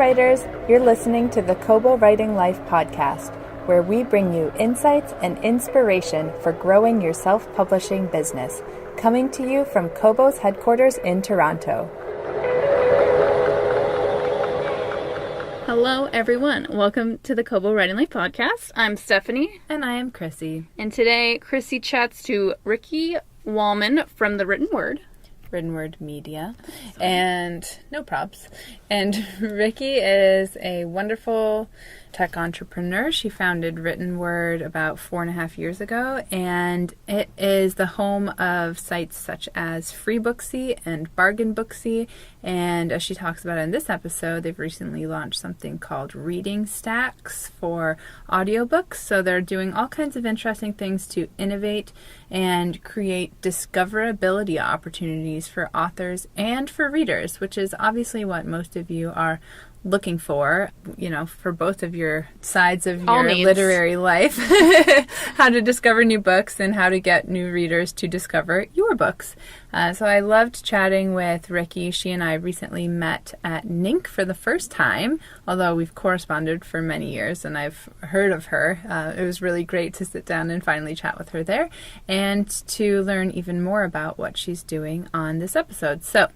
writers, you're listening to the Kobo Writing Life podcast, where we bring you insights and inspiration for growing your self-publishing business, coming to you from Kobo's headquarters in Toronto. Hello, everyone. Welcome to the Kobo Writing Life podcast. I'm Stephanie. And I am Chrissy. And today, Chrissy chats to Ricci Wolman from the Written Word Media, and no props. And Ricci is a wonderful tech entrepreneur. She founded Written Word about 4.5 years ago, and it is the home of sites such as Freebooksy and Bargainbooksy. And as she talks about in this episode, they've recently launched something called Reading Stacks for audiobooks. So they're doing all kinds of interesting things to innovate and create discoverability opportunities for authors and for readers, which is obviously what most of you are looking for, for both of your sides of your literary life, how to discover new books and how to get new readers to discover your books. So I loved chatting with Ricci. She and I recently met at NINC for the first time, although we've corresponded for many years and I've heard of her. It was really great to sit down and finally chat with her there and to learn even more about what she's doing on this episode. So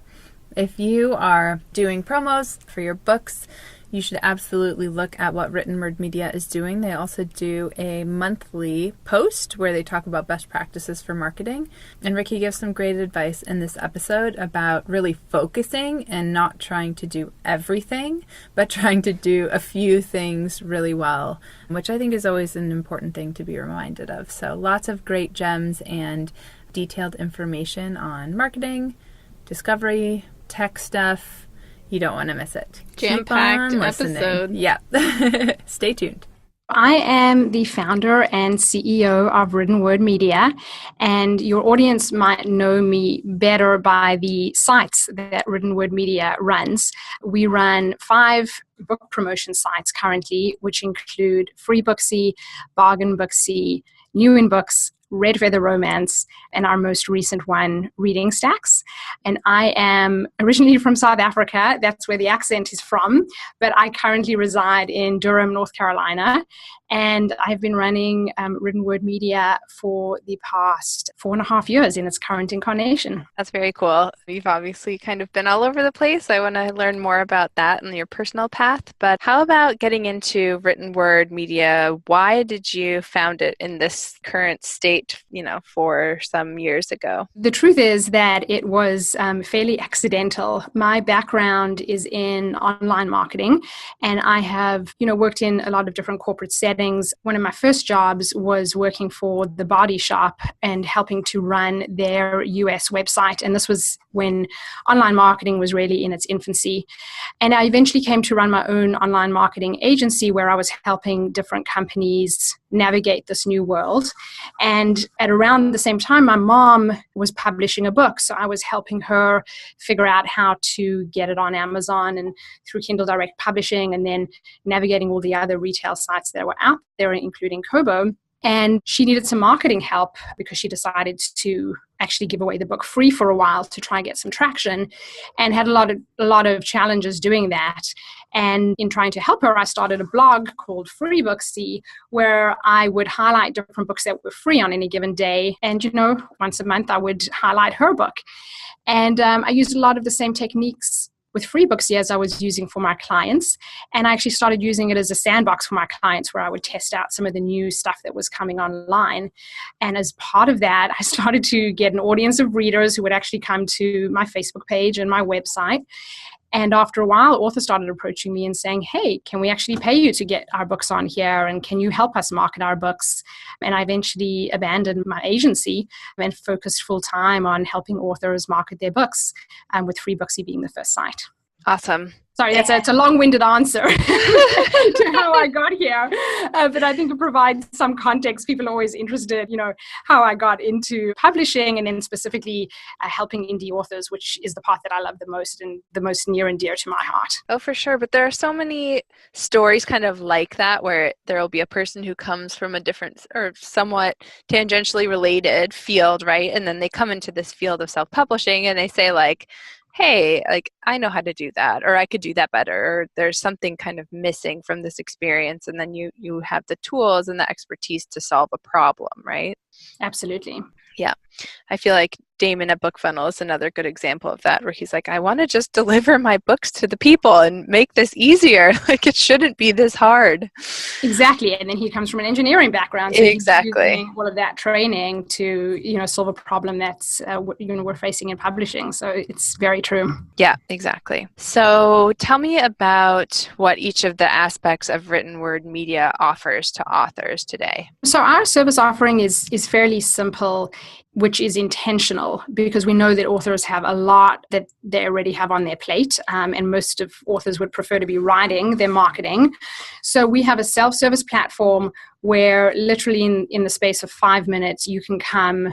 if you are doing promos for your books, you should absolutely look at what Written Word Media is doing. They also do a monthly post where they talk about best practices for marketing. And Ricci gives some great advice in this episode about really focusing and not trying to do everything, but trying to do a few things really well, which I think is always an important thing to be reminded of. So lots of great gems and detailed information on marketing, discovery, tech stuff. You don't want to miss it. Jam-packed episode. Yeah. Stay tuned. I am the founder and CEO of Written Word Media, and your audience might know me better by the sites that Written Word Media runs. We run 5 book promotion sites currently, which include Freebooksy, Bargainbooksy, New in Books, Red Feather Romance, and our most recent one, Reading Stacks. And I am originally from South Africa. That's where the accent is from. But I currently reside in Durham, North Carolina. And I've been running Written Word Media for the past 4.5 years in its current incarnation. That's very cool. You've obviously kind of been all over the place. I want to learn more about that and your personal path. But how about getting into Written Word Media? Why did you found it in this current state, for some years ago? The truth is that it was fairly accidental. My background is in online marketing, and I have, worked in a lot of different corporate settings. One of my first jobs was working for The Body Shop and helping to run their US website. And this was when online marketing was really in its infancy. And I eventually came to run my own online marketing agency where I was helping different companies navigate this new world. And at around the same time, my mom was publishing a book. So I was helping her figure out how to get it on Amazon and through Kindle Direct Publishing, and then navigating all the other retail sites that were out there, including Kobo. And she needed some marketing help because she decided to actually give away the book free for a while to try and get some traction, and had a lot of challenges doing that. And in trying to help her, I started a blog called Freebooksy, where I would highlight different books that were free on any given day. And, once a month, I would highlight her book. And I used a lot of the same techniques with Freebooksy as I was using for my clients. And I actually started using it as a sandbox for my clients where I would test out some of the new stuff that was coming online. And as part of that, I started to get an audience of readers who would actually come to my Facebook page and my website. And after a while, authors started approaching me and saying, hey, can we actually pay you to get our books on here? And can you help us market our books? And I eventually abandoned my agency and focused full time on helping authors market their books, with Freebooksy being the first site. Awesome. Sorry, it's a long-winded answer to how I got here, but I think it provides some context. People are always interested, how I got into publishing, and then specifically helping indie authors, which is the part that I love the most and the most near and dear to my heart. Oh, for sure. But there are so many stories kind of like that, where there will be a person who comes from a different or somewhat tangentially related field, right? And then they come into this field of self-publishing and they say like, hey, like I know how to do that, or I could do that better, or there's something kind of missing from this experience, and then you have the tools and the expertise to solve a problem, right? Absolutely. Yeah. I feel like Damon at BookFunnel is another good example of that, where he's like, I want to just deliver my books to the people and make this easier. Like, it shouldn't be this hard. Exactly. And then he comes from an engineering background. So Exactly. he's using all of that training to, solve a problem that's, we're facing in publishing. So it's very true. Yeah, exactly. So tell me about what each of the aspects of written word media offers to authors today. So our service offering is fairly simple, which is intentional, because we know that authors have a lot that they already have on their plate, and most of authors would prefer to be writing their marketing. So we have a self-service platform where literally in the space of 5 minutes, you can come,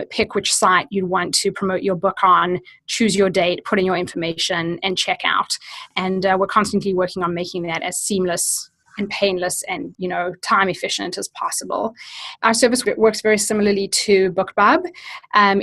pick which site you want to promote your book on, choose your date, put in your information, and check out. And we're constantly working on making that as seamless and painless and, time efficient as possible. Our service works very similarly to BookBub,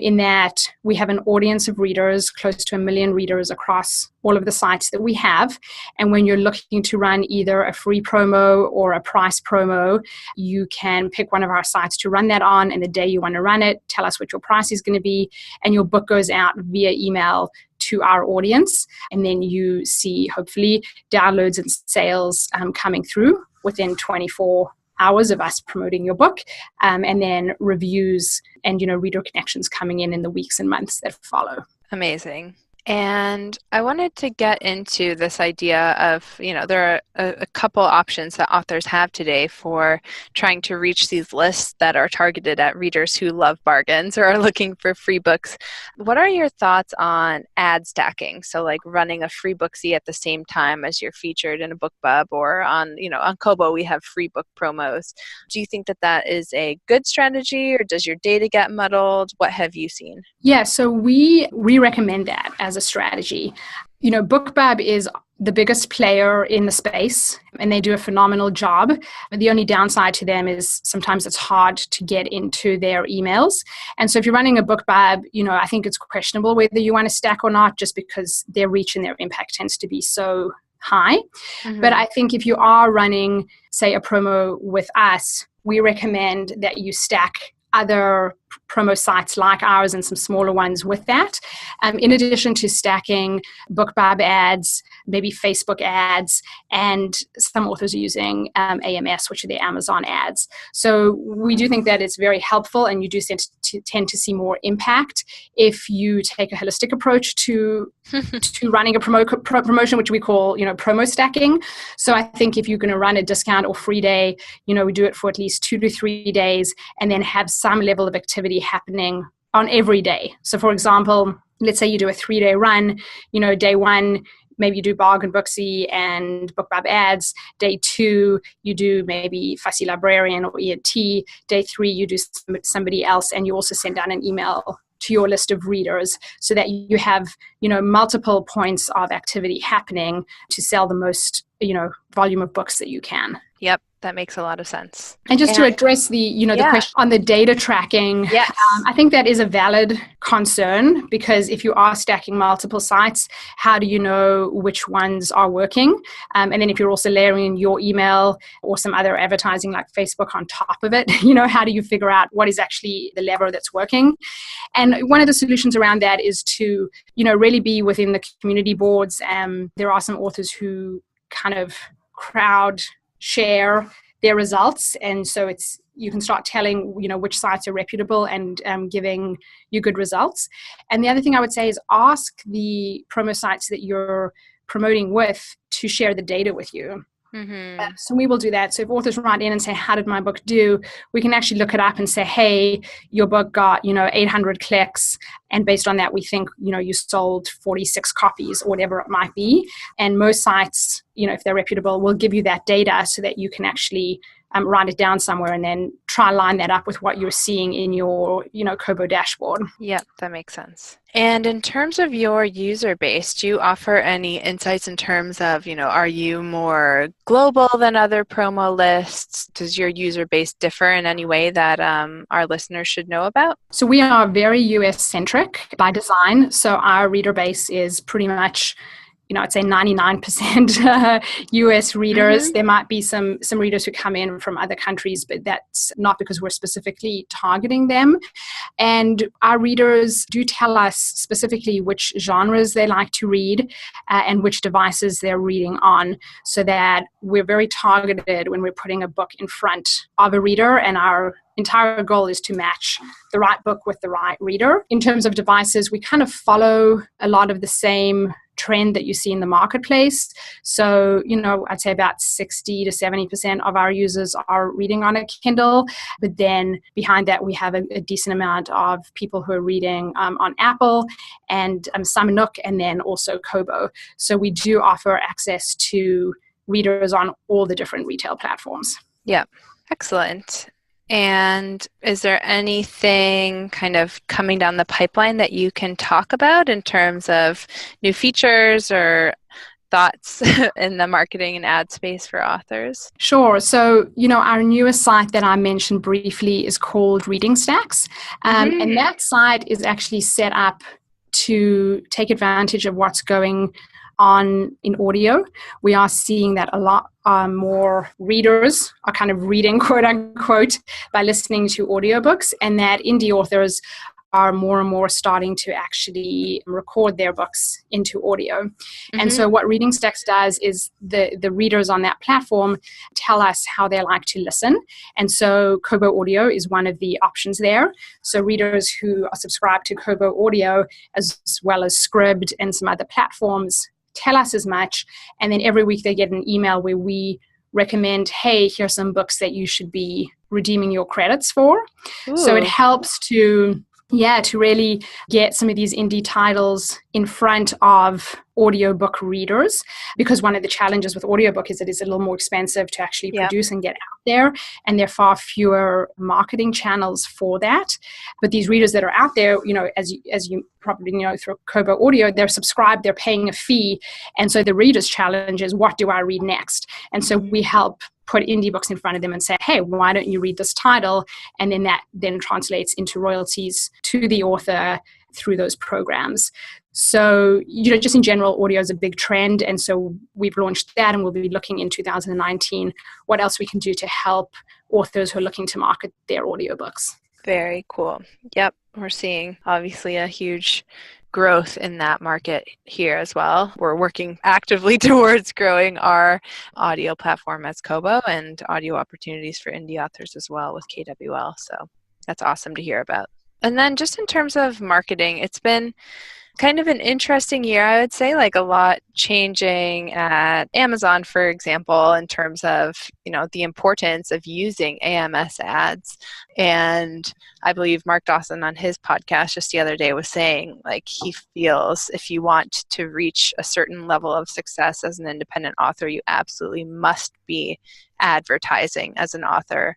in that we have an audience of readers, close to 1 million readers across all of the sites that we have. And when you're looking to run either a free promo or a price promo, you can pick one of our sites to run that on, and the day you want to run it, tell us what your price is going to be, and your book goes out via email to our audience, and then you see hopefully downloads and sales coming through within 24 hours of us promoting your book, and then reviews and reader connections coming in the weeks and months that follow. Amazing. And I wanted to get into this idea of, there are a couple options that authors have today for trying to reach these lists that are targeted at readers who love bargains or are looking for free books. What are your thoughts on ad stacking? So like running a Freebooksy at the same time as you're featured in a BookBub, or on Kobo, we have free book promos. Do you think that that is a good strategy, or does your data get muddled? What have you seen? Yeah, so we recommend that as a strategy. BookBub is the biggest player in the space, and they do a phenomenal job. The only downside to them is sometimes it's hard to get into their emails. And so if you're running a BookBub, I think it's questionable whether you want to stack or not, just because their reach and their impact tends to be so high. Mm-hmm. But I think if you are running, say, a promo with us, we recommend that you stack other promo sites like ours and some smaller ones with that. In addition to stacking BookBub ads, maybe Facebook ads, and some authors are using AMS, which are the Amazon ads. So we do think that it's very helpful, and you do tend to see more impact if you take a holistic approach to running a promotion, which we call promo stacking. So I think if you're going to run a discount or free day, we do it for at least 2 to 3 days, and then have some level of activity happening on every day. So for example, let's say you do a 3-day run, day 1, maybe you do Bargainbooksy and BookBub ads. Day 2, you do maybe Fussy Librarian or ENT. Day 3, you do somebody else, and you also send out an email to your list of readers, so that you have, multiple points of activity happening to sell the most, volume of books that you can. Yep. That makes a lot of sense. And just to address the question on the data tracking, yes. I think that is a valid concern, because if you are stacking multiple sites, how do you know which ones are working? And then if you're also layering in your email or some other advertising like Facebook on top of it, how do you figure out what is actually the lever that's working? And one of the solutions around that is to, really be within the community boards. There are some authors who kind of crowd share their results, and so you can start telling which sites are reputable and giving you good results. And the other thing I would say is ask the promo sites that you're promoting with to share the data with you. Mm-hmm. So we will do that. So if authors write in and say, how did my book do? We can actually look it up and say, hey, your book got 800 clicks, and based on that we think you sold 46 copies or whatever it might be. And most sites, if they're reputable, will give you that data so that you can actually write it down somewhere, and then try line that up with what you're seeing in your, Kobo dashboard. Yep, that makes sense. And in terms of your user base, do you offer any insights in terms of, are you more global than other promo lists? Does your user base differ in any way that our listeners should know about? So we are very US-centric by design. So our reader base is pretty much, I'd say 99% US readers. Mm-hmm. There might be some readers who come in from other countries, but that's not because we're specifically targeting them. And our readers do tell us specifically which genres they like to read and which devices they're reading on, so that we're very targeted when we're putting a book in front of a reader, and our entire goal is to match the right book with the right reader. In terms of devices, we kind of follow a lot of the same trend that you see in the marketplace. So, I'd say about 60 to 70% of our users are reading on a Kindle. But then behind that, we have a decent amount of people who are reading on Apple and some Nook, and then also Kobo. So we do offer access to readers on all the different retail platforms. Yeah, excellent. And is there anything kind of coming down the pipeline that you can talk about in terms of new features or thoughts in the marketing and ad space for authors? Sure. So, our newest site that I mentioned briefly is called Reading Stacks. And that site is actually set up to take advantage of what's going on in audio. We are seeing that a lot more readers are kind of reading, quote unquote, by listening to audiobooks, and that indie authors are more and more starting to actually record their books into audio. Mm-hmm. And so what Reading Stacks does is the readers on that platform tell us how they like to listen. And so Kobo Audio is one of the options there. So readers who are subscribed to Kobo Audio, as well as Scribd and some other platforms, tell us as much. And then every week they get an email where we recommend, hey, here's some books that you should be redeeming your credits for. Ooh. So it helps to really get some of these indie titles in front of audiobook readers, because one of the challenges with audiobook is that it's a little more expensive to actually produce and get out there, and there are far fewer marketing channels for that. But these readers that are out there, as you probably know, through Kobo Audio, they're subscribed, they're paying a fee, and so the reader's challenge is, what do I read next? And so we help put indie books in front of them and say, hey, why don't you read this title? And then that then translates into royalties to the author through those programs. So, just in general, audio is a big trend. And so we've launched that, and we'll be looking in 2019 what else we can do to help authors who are looking to market their audiobooks. Very cool. Yep. We're seeing obviously a huge growth in that market here as well. We're working actively towards growing our audio platform as Kobo, and audio opportunities for indie authors as well with KWL. So that's awesome to hear about. And then just in terms of marketing, it's been kind of an interesting year, I would say, like a lot changing at Amazon, for example, in terms of, the importance of using AMS ads. And I believe Mark Dawson on his podcast just the other day was saying, like, he feels if you want to reach a certain level of success as an independent author, you absolutely must be advertising as an author.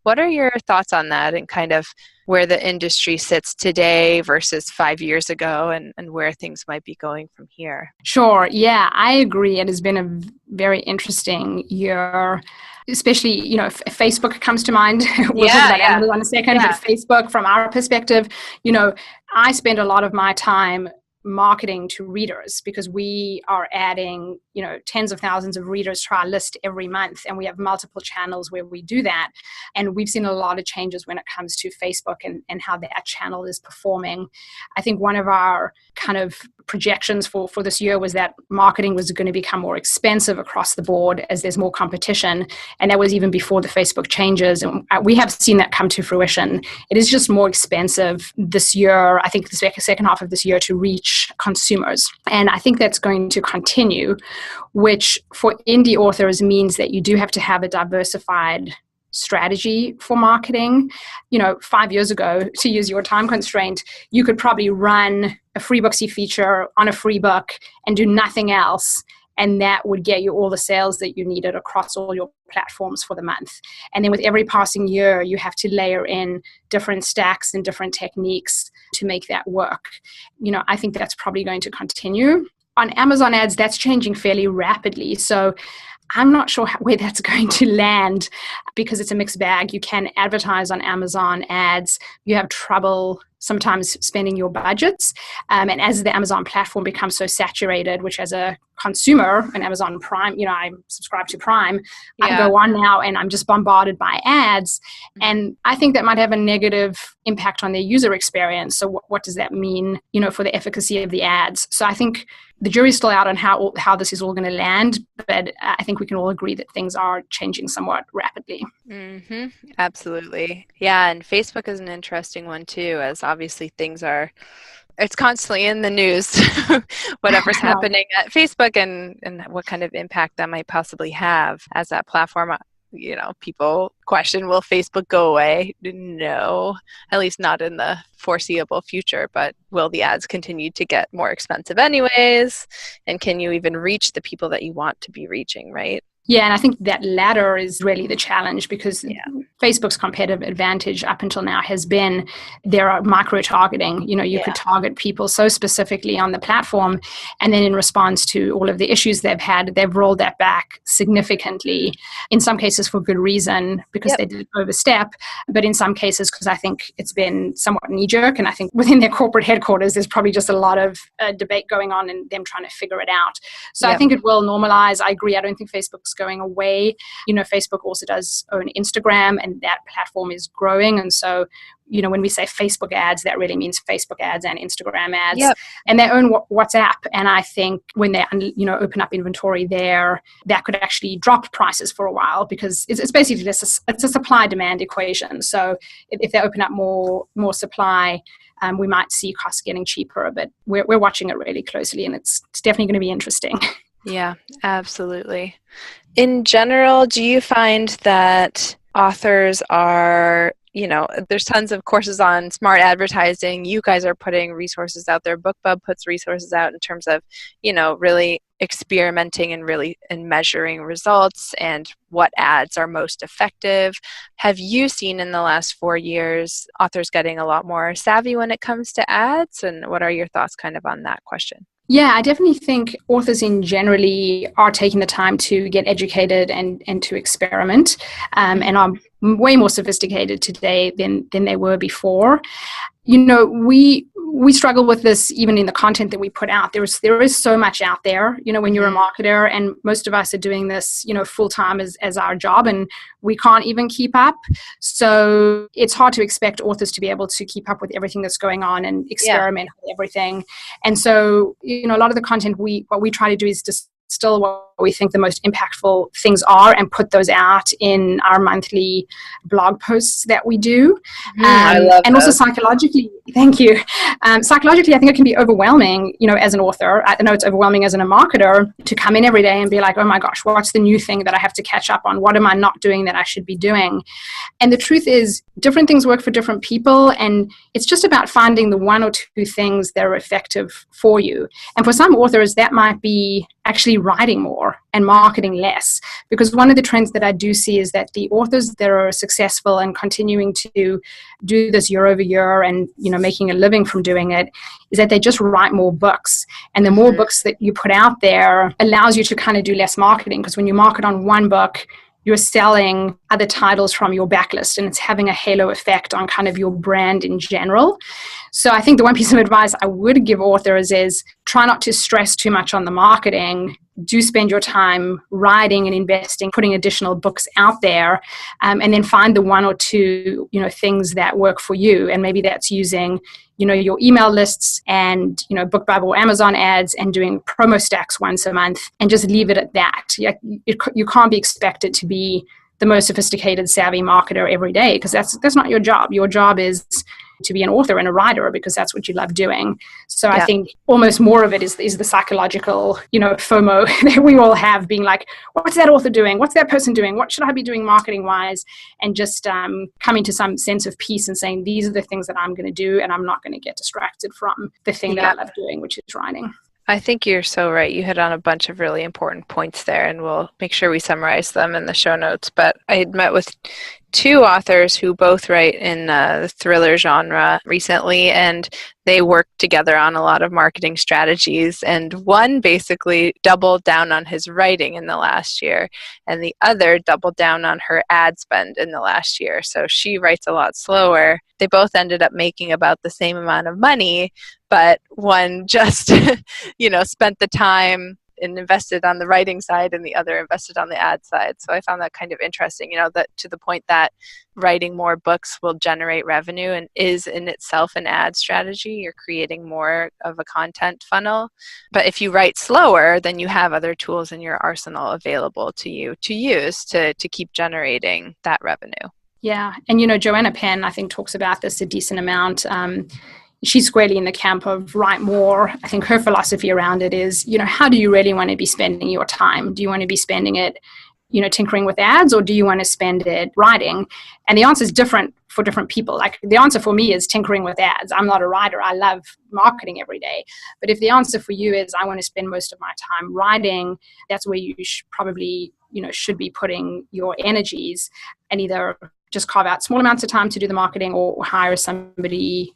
What are your thoughts on that, and kind of where the industry sits today versus 5 years ago, and where things might be going from here? Sure. Yeah, I agree. It has been a very interesting year, especially, if Facebook comes to mind. We'll talk about Amazon in a second, but Facebook, from our perspective, I spend a lot of my time marketing to readers, because we are adding, tens of thousands of readers to our list every month, and we have multiple channels where we do that. And we've seen a lot of changes when it comes to Facebook and how that channel is performing. I think one of our kind of projections for this year was that marketing was going to become more expensive across the board as there's more competition. And that was even before the Facebook changes. And we have seen that come to fruition. It is just more expensive this year, I think the second half of this year, to reach consumers. And I think that's going to continue, which for indie authors means that you do have to have a diversified strategy for marketing. 5 years ago, to use your time constraint, you could probably run a Freebooksy feature on a free book and do nothing else, and that would get you all the sales that you needed across all your platforms for the month. And then with every passing year, you have to layer in different stacks and different techniques to make that work. I think that's probably going to continue. On Amazon ads, that's changing fairly rapidly. So I'm not sure where that's going to land because it's a mixed bag. You can advertise on Amazon ads. You have trouble sometimes spending your budgets. And as the Amazon platform becomes so saturated, which as a consumer, and Amazon Prime, I subscribe to Prime, I go on now and I'm just bombarded by ads. And I think that might have a negative impact on their user experience. So what does that mean, for the efficacy of the ads? So I think the jury's still out on how this is all going to land, but I think we can all agree that things are changing somewhat rapidly. Mm-hmm. Absolutely. Yeah, and Facebook is an interesting one too, as obviously it's constantly in the news, whatever's happening at Facebook and what kind of impact that might possibly have as that platform. People question, will Facebook go away? No, at least not in the foreseeable future, but will the ads continue to get more expensive anyways? And can you even reach the people that you want to be reaching, right? Yeah, and I think that latter is really the challenge because Facebook's competitive advantage up until now has been their micro-targeting. You could target people so specifically on the platform, and then in response to all of the issues they've had, they've rolled that back significantly, in some cases for good reason, because they did overstep, but in some cases because I think it's been somewhat knee-jerk, and I think within their corporate headquarters, there's probably just a lot of debate going on and them trying to figure it out. So I think it will normalize. I agree. I don't think Facebook's going away. Facebook also does own Instagram, and that platform is growing. And so, when we say Facebook ads, that really means Facebook ads and Instagram ads. And they own WhatsApp. And I think when they, open up inventory there, that could actually drop prices for a while because it's basically just it's a supply-demand equation. So if they open up more supply, we might see costs getting cheaper. But we're watching it really closely, and it's definitely going to be interesting. Yeah, absolutely. In general, do you find that authors are, there's tons of courses on smart advertising. You guys are putting resources out there. BookBub puts resources out in terms of, really experimenting and measuring results and what ads are most effective. Have you seen in the last 4 years authors getting a lot more savvy when it comes to ads? And what are your thoughts kind of on that question? Yeah, I definitely think authors in generally are taking the time to get educated and to experiment and are way more sophisticated today than they were before. We struggle with this even in the content that we put out. There is so much out there, when you're a marketer, and most of us are doing this, full time as our job, and we can't even keep up. So it's hard to expect authors to be able to keep up with everything that's going on and experiment with everything. And so, a lot of the content what we try to do is just still what we think the most impactful things are and put those out in our monthly blog posts that we do. I love and those. Also psychologically, thank you. Psychologically, I think it can be overwhelming, as an author. I know it's overwhelming as a marketer to come in every day and be like, oh my gosh, what's the new thing that I have to catch up on? What am I not doing that I should be doing? And the truth is, different things work for different people, and it's just about finding the one or two things that are effective for you. And for some authors, that might be actually writing more and marketing less, because one of the trends that I do see is that the authors that are successful and continuing to do this year over year and making a living from doing it is that they just write more books, and the more books that you put out there allows you to kind of do less marketing, because when you market on one book, you're selling other titles from your backlist, and it's having a halo effect on kind of your brand in general. So I think the one piece of advice I would give authors is try not to stress too much on the marketing. Do spend your time writing and investing, putting additional books out there, and then find the one or two, things that work for you. And maybe that's using, your email lists and, BookBub or Amazon ads and doing promo stacks once a month, and just leave it at that. You can't be expected to be the most sophisticated, savvy marketer every day, because that's not your job. Your job is to be an author and a writer, because that's what you love doing. So I think almost more of it is the psychological, FOMO that we all have, being like, what's that author doing? What's that person doing? What should I be doing marketing wise? And just coming to some sense of peace and saying, these are the things that I'm going to do, and I'm not going to get distracted from the thing that I love doing, which is writing. I think you're so right. You hit on a bunch of really important points there, and we'll make sure we summarize them in the show notes. But I had met with two authors who both write in the thriller genre recently, and they worked together on a lot of marketing strategies. And one basically doubled down on his writing in the last year, and the other doubled down on her ad spend in the last year. So she writes a lot slower. They both ended up making about the same amount of money, but one just spent the time and invested on the writing side, and the other invested on the ad side. So I found that kind of interesting, that to the point that writing more books will generate revenue and is in itself an ad strategy. You're creating more of a content funnel. But if you write slower, then you have other tools in your arsenal available to you to use to keep generating that revenue. Yeah. And, Joanna Penn, I think, talks about this a decent amount. She's squarely in the camp of write more. I think her philosophy around it is, how do you really want to be spending your time? Do you want to be spending it, tinkering with ads, or do you want to spend it writing? And the answer is different for different people. Like, the answer for me is tinkering with ads. I'm not a writer. I love marketing every day. But if the answer for you is I want to spend most of my time writing, that's where you probably, should be putting your energies, and either just carve out small amounts of time to do the marketing or hire somebody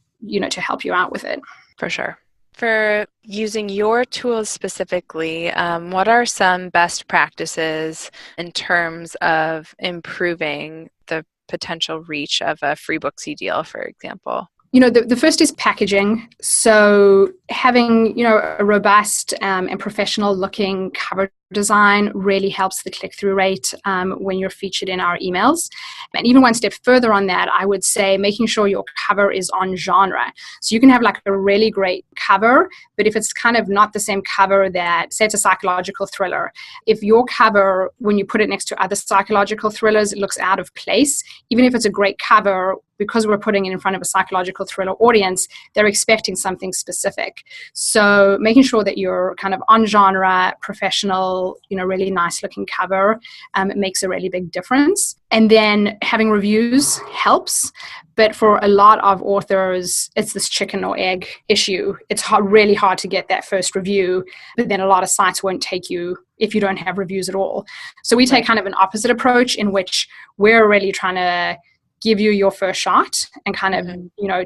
to help you out with it. For sure. For using your tools specifically, what are some best practices in terms of improving the potential reach of a Freebooksy deal, for example? The first is packaging. So having, a robust and professional looking cover design really helps the click-through rate when you're featured in our emails. And even one step further on that, I would say making sure your cover is on genre. So you can have like a really great cover, but if it's kind of not the same cover that, say it's a psychological thriller, if your cover, when you put it next to other psychological thrillers, it looks out of place, even if it's a great cover, because we're putting it in front of a psychological thriller audience, they're expecting something specific. So making sure that you're kind of on genre, professional, really nice looking cover, it makes a really big difference. And then having reviews helps. But for a lot of authors, it's this chicken or egg issue. It's really hard to get that first review, but then a lot of sites won't take you if you don't have reviews at all. So we take kind of an opposite approach, in which we're really trying to give you your first shot and kind of,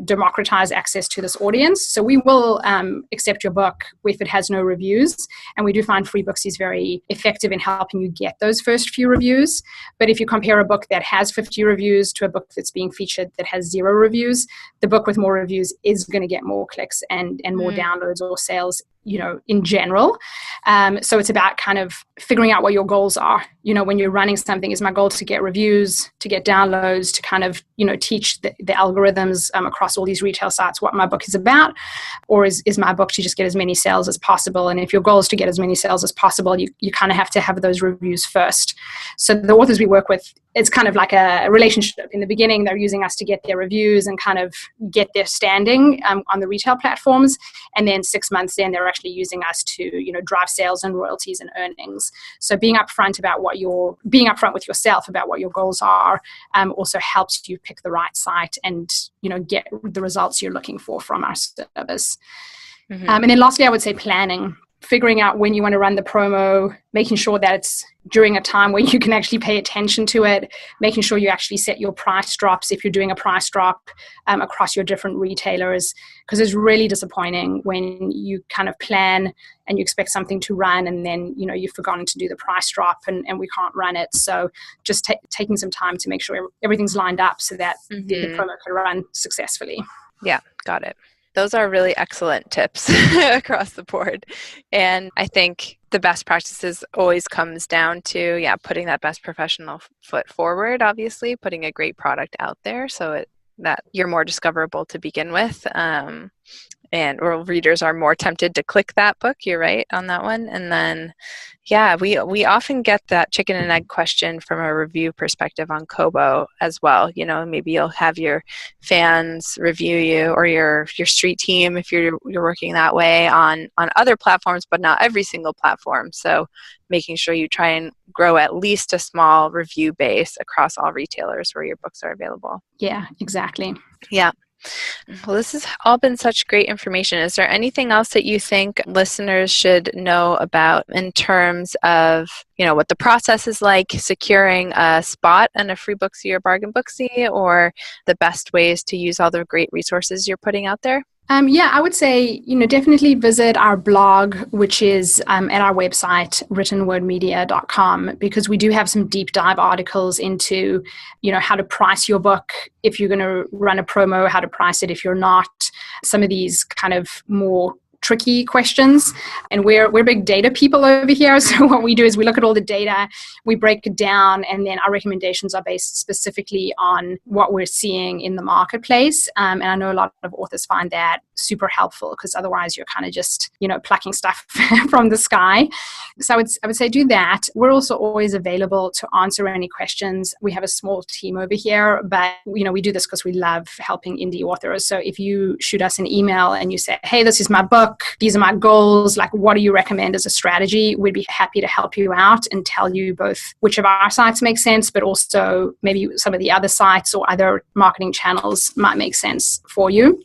democratize access to this audience. So we will accept your book if it has no reviews. And we do find Freebooksy is very effective in helping you get those first few reviews. But if you compare a book that has 50 reviews to a book that's being featured that has 0 reviews, the book with more reviews is going to get more clicks and more downloads or sales, in general. So it's about kind of figuring out what your goals are. When you're running something, is my goal to get reviews, to get downloads, to kind of, teach the algorithms across all these retail sites what my book is about? Or is my book to just get as many sales as possible? And if your goal is to get as many sales as possible, you kind of have to have those reviews first. So the authors we work with, it's kind of like a relationship. In the beginning, they're using us to get their reviews and kind of get their standing on the retail platforms. And then 6 months in, they're actually using us to, drive sales and royalties and earnings. So being upfront with yourself about what your goals are also helps you pick the right site and, get the results you're looking for from our service. Mm-hmm. And then lastly, I would say planning. Figuring out when you want to run the promo, making sure that it's during a time where you can actually pay attention to it, making sure you actually set your price drops if you're doing a price drop across your different retailers, because it's really disappointing when you kind of plan and you expect something to run and then, you've forgotten to do the price drop and we can't run it. So just taking some time to make sure everything's lined up so that the promo can run successfully. Yeah, got it. Those are really excellent tips across the board. And I think the best practices always comes down to, putting that best professional foot forward, obviously, putting a great product out there so that you're more discoverable to begin with. Or readers are more tempted to click that book. You're right on that one. And then, we often get that chicken and egg question from a review perspective on Kobo as well. Maybe you'll have your fans review you, or your street team if you're working that way on other platforms, but not every single platform. So making sure you try and grow at least a small review base across all retailers where your books are available. Yeah, exactly. Yeah. Well, this has all been such great information. Is there anything else that you think listeners should know about in terms of, what the process is like securing a spot in a Freebooksy or Bargainbooksy, or the best ways to use all the great resources you're putting out there? Yeah, I would say, definitely visit our blog, which is at our website, writtenwordmedia.com, because we do have some deep dive articles into, how to price your book if you're going to run a promo, how to price it if you're not, some of these kind of more tricky questions. And we're big data people over here. So what we do is we look at all the data, we break it down, and then our recommendations are based specifically on what we're seeing in the marketplace. And I know a lot of authors find that super helpful, because otherwise you're kind of just, plucking stuff from the sky. So I would say do that. We're also always available to answer any questions. We have a small team over here, but we do this because we love helping indie authors. So if you shoot us an email and you say, hey, this is my book, these are my goals, like what do you recommend as a strategy? We'd be happy to help you out and tell you both which of our sites make sense, but also maybe some of the other sites or other marketing channels might make sense for you.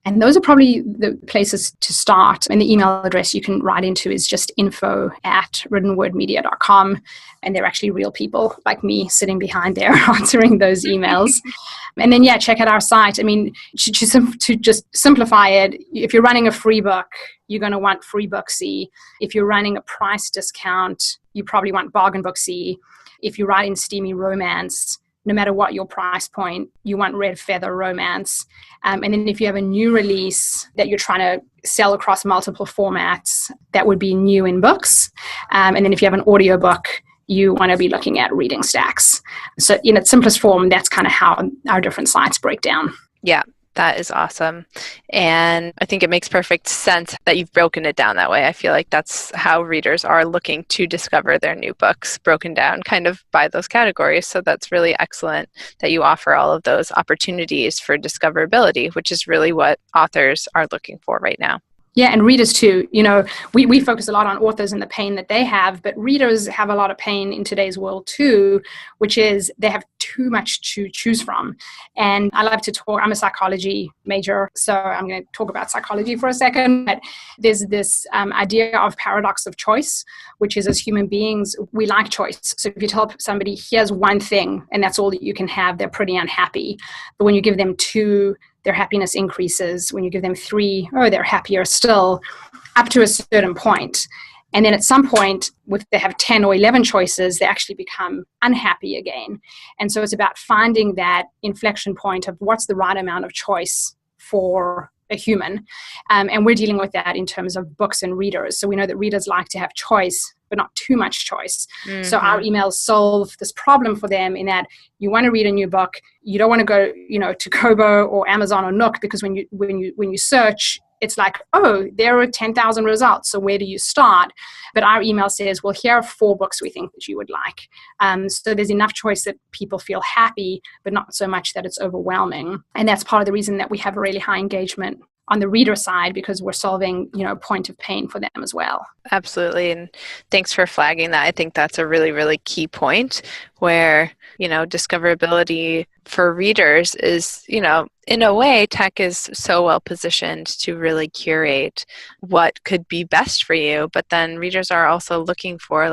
And those are probably the places to start. And the email address you can write into is just info@writtenwordmedia.com. And they're actually real people like me sitting behind there answering those emails. And then, check out our site. I mean, to just simplify it, if you're running a free book, you're going to want Freebooksy. If you're running a price discount, you probably want Bargainbooksy. If you're writing steamy romance, no matter what your price point, you want Red Feather Romance. And then if you have a new release that you're trying to sell across multiple formats, that would be new in books. And then if you have an audiobook, you want to be looking at Reading Stacks. So in its simplest form, that's kind of how our different sites break down. Yeah. That is awesome. And I think it makes perfect sense that you've broken it down that way. I feel like that's how readers are looking to discover their new books, broken down kind of by those categories. So that's really excellent that you offer all of those opportunities for discoverability, which is really what authors are looking for right now. Yeah, and readers too. We focus a lot on authors and the pain that they have, but readers have a lot of pain in today's world too, which is they have too much to choose from. And I love to talk, I'm a psychology major, so I'm going to talk about psychology for a second. But there's this idea of paradox of choice, which is as human beings, we like choice. So if you tell somebody, here's one thing, and that's all that you can have, they're pretty unhappy. But when you give them two, their happiness increases. When you give them three, they're happier still, up to a certain point. And then at some point, if they have 10 or 11 choices, they actually become unhappy again. And so it's about finding that inflection point of what's the right amount of choice for a human. And we're dealing with that in terms of books and readers. So we know that readers like to have choice, but not too much choice. Mm-hmm. So our emails solve this problem for them in that you want to read a new book, you don't want to go, to Kobo or Amazon or Nook, because when you search, it's like, there are 10,000 results. So where do you start? But our email says, well, here are 4 books we think that you would like. So there's enough choice that people feel happy, but not so much that it's overwhelming. And that's part of the reason that we have a really high engagement on the reader side, because we're solving, a point of pain for them as well. Absolutely. And thanks for flagging that. I think that's a really, really key point where, discoverability for readers is, in a way, tech is so well positioned to really curate what could be best for you. But then readers are also looking for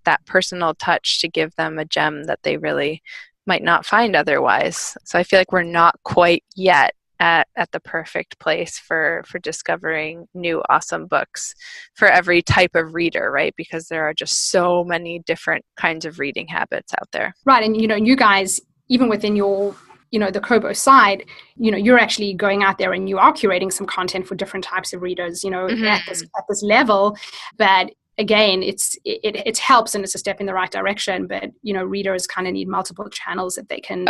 that personal touch to give them a gem that they really might not find otherwise. So I feel like we're not quite yet at the perfect place for discovering new awesome books for every type of reader, right? Because there are just so many different kinds of reading habits out there. Right. And, you guys, even within your, the Kobo side, you're actually going out there and you are curating some content for different types of readers, mm-hmm. at this level. But again, it helps and it's a step in the right direction, but readers kind of need multiple channels that they can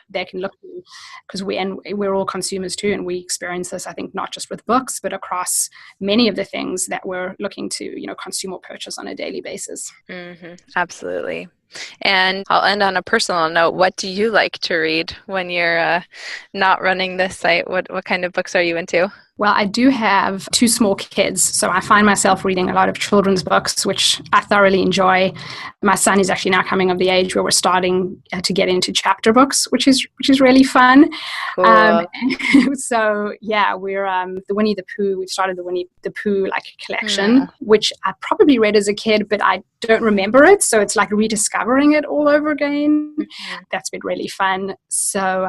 they can look to, because we're all consumers too, and we experience this, I think, not just with books but across many of the things that we're looking to consume or purchase on a daily basis. Mm-hmm. Absolutely. And I'll end on a personal note. What do you like to read when you're not running this site? What kind of books are you into? Well, I do have two small kids, so I find myself reading a lot of children's books, which I thoroughly enjoy. My son is actually now coming of the age where we're starting to get into chapter books, which is really fun. Cool. So yeah, we're the Winnie the Pooh. We've started the Winnie the Pooh collection, which I probably read as a kid, but I don't remember it. So it's like rediscovering it all over again. That's been really fun. So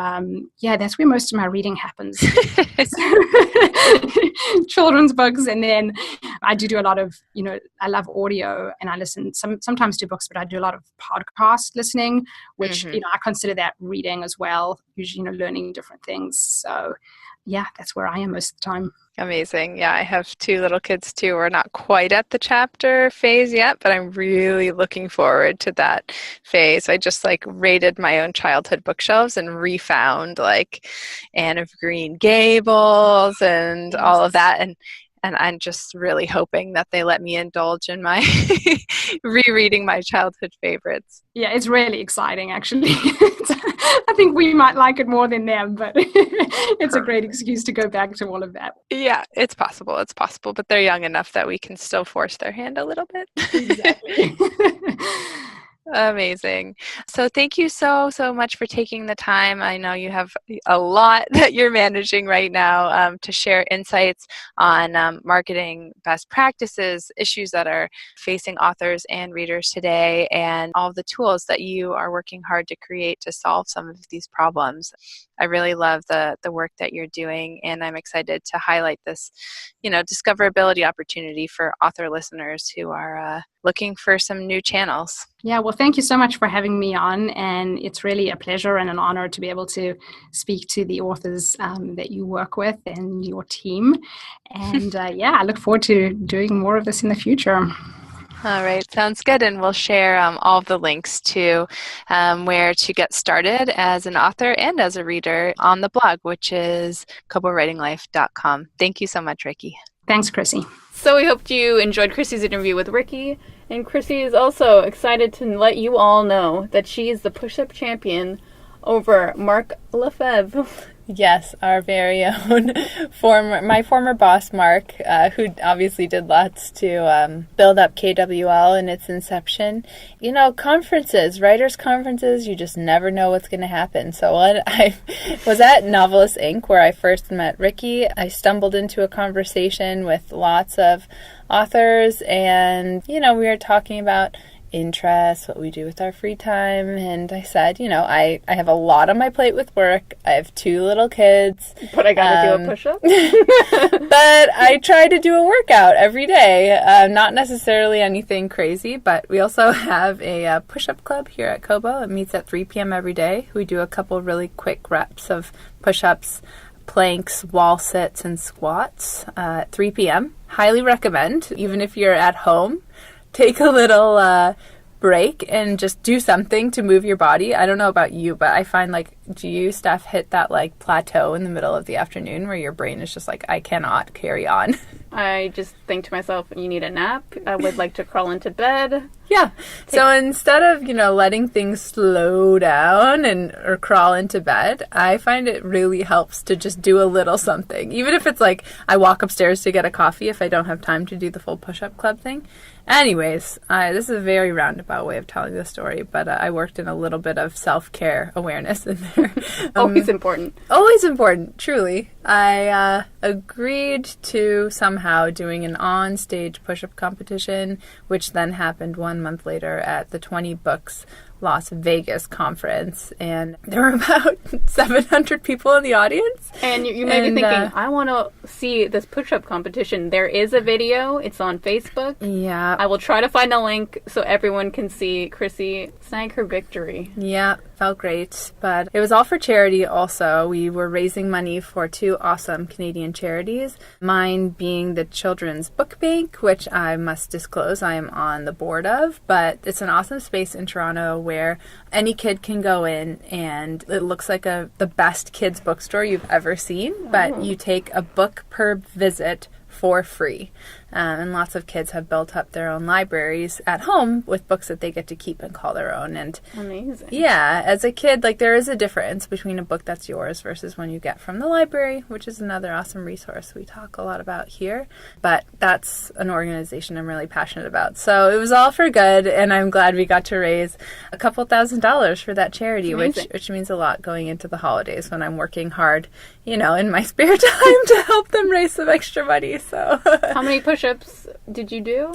yeah, that's where most of my reading happens. Children's books, and then I do a lot of, I love audio, and I listen sometimes to books, but I do a lot of podcast listening, which I consider that reading as well, usually learning different things. So yeah, that's where I am most of the time. Amazing. Yeah, I have two little kids too. We're not quite at the chapter phase yet, but I'm really looking forward to that phase. I just raided my own childhood bookshelves and refound Anne of Green Gables and all of that. And I'm just really hoping that they let me indulge in my rereading my childhood favorites. Yeah, it's really exciting, actually. I think we might like it more than them, but it's a great excuse to go back to all of that. Yeah, it's possible. It's possible, but they're young enough that we can still force their hand a little bit. Exactly. Amazing. So thank you so much for taking the time. I know you have a lot that you're managing right now to share insights on marketing best practices, issues that are facing authors and readers today, and all of the tools that you are working hard to create to solve some of these problems. I really love the work that you're doing, and I'm excited to highlight this, discoverability opportunity for author listeners who are looking for some new channels. Yeah, well, thank you so much for having me on, and it's really a pleasure and an honor to be able to speak to the authors that you work with and your team. And yeah, I look forward to doing more of this in the future. All right, sounds good. And we'll share all of the links to where to get started as an author and as a reader on the blog, which is kobowritinglife.com. Thank you so much, Ricci. Thanks, Chrissy. So we hope you enjoyed Chrissy's interview with Ricci. And Chrissy is also excited to let you all know that she is the push-up champion over Mark Lefebvre. Yes, our very own my former boss, Mark, who obviously did lots to build up KWL in its inception. Conferences, writers' conferences, you just never know what's going to happen. So when I was at Novelist Inc., where I first met Ricci, I stumbled into a conversation with lots of authors, and, we were talking about interests, what we do with our free time, and I said, I have a lot on my plate with work. I have 2 little kids. But I gotta do a push-up? But I try to do a workout every day. Not necessarily anything crazy, but we also have a push-up club here at Kobo. It meets at 3 p.m. every day. We do a couple really quick reps of push-ups, planks, wall sits, and squats at 3 p.m. Highly recommend, even if you're at home. Take a little break and just do something to move your body. I don't know about you, but I find do you, Steph, hit that plateau in the middle of the afternoon where your brain is just I cannot carry on? I just think to myself, you need a nap. I would like to crawl into bed. Yeah. So instead of, letting things slow down or crawl into bed, I find it really helps to just do a little something. Even if it's I walk upstairs to get a coffee if I don't have time to do the full push-up club thing. Anyways, this is a very roundabout way of telling the story, but I worked in a little bit of self-care awareness in there. Always important. Always important, truly. I agreed to somehow doing an on-stage push-up competition, which then happened 1 month later at the 20 Books Las Vegas conference, and there were about 700 people in the audience. And you may be thinking, I want to see this push-up competition. There is a video. It's on Facebook. Yeah. I will try to find a link so everyone can see Chrissy snag her victory. Yeah, felt great. But it was all for charity also. We were raising money for 2 awesome Canadian charities, mine being the Children's Book Bank, which I must disclose I am on the board of, but it's an awesome space in Toronto where any kid can go in, and it looks like the best kids bookstore you've ever seen, but you take a book per visit for free. And lots of kids have built up their own libraries at home with books that they get to keep and call their own. And Amazing. yeah, as a kid, like there is a difference between a book that's yours versus one you get from the library, which is another awesome resource we talk a lot about here. But that's an organization I'm really passionate about. So it was all for good, and I'm glad we got to raise a couple $1,000s for that charity, which means a lot going into the holidays when I'm working hard, in my spare time to help them raise some extra money. So How many push-ups did you do?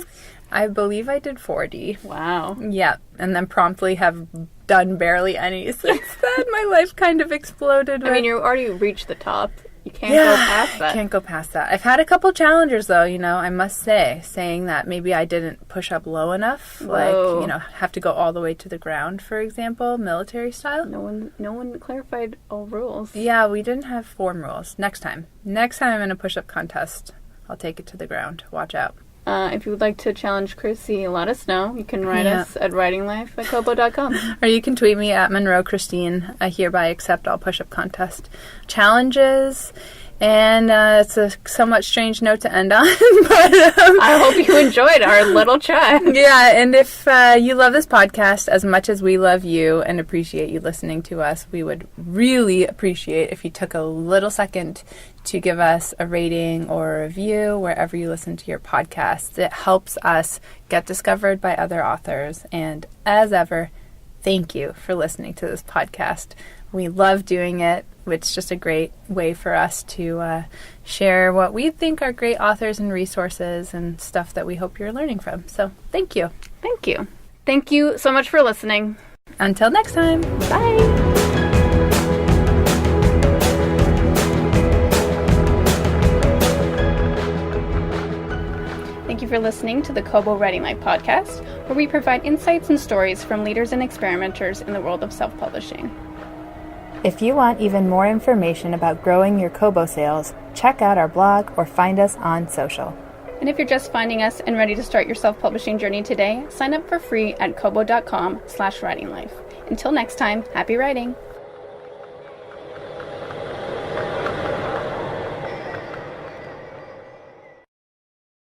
I believe I did 40. Wow. Yeah, and then promptly have done barely any since then. My life kind of exploded. I mean, you already reached the top. You can't go past that. Can't go past that. I've had a couple challengers, though, I must say, saying that maybe I didn't push up low enough. Whoa. Like, have to go all the way to the ground, for example, military style. No one clarified all rules. Yeah, we didn't have form rules. Next time I'm in a push-up contest, I'll take it to the ground. Watch out. If you would like to challenge Chrissy, let us know. You can write us at writinglife@kobo.com. Or you can tweet me at Monroe Christine. I hereby accept all push-up contest challenges. And it's a somewhat strange note to end on. But I hope you enjoyed our little chat. Yeah, and if you love this podcast as much as we love you and appreciate you listening to us, we would really appreciate if you took a little second to give us a rating or a review wherever you listen to your podcasts. It helps us get discovered by other authors. And as ever, thank you for listening to this podcast. We love doing it. It's just a great way for us to share what we think are great authors and resources and stuff that we hope you're learning from. So thank you. Thank you. Thank you so much for listening. Until next time. Bye. Thank you for listening to the Kobo Writing Life podcast, where we provide insights and stories from leaders and experimenters in the world of self-publishing. If you want even more information about growing your Kobo sales, check out our blog or find us on social. And if you're just finding us and ready to start your self-publishing journey today, sign up for free at kobo.com/writinglife. Until next time, happy writing!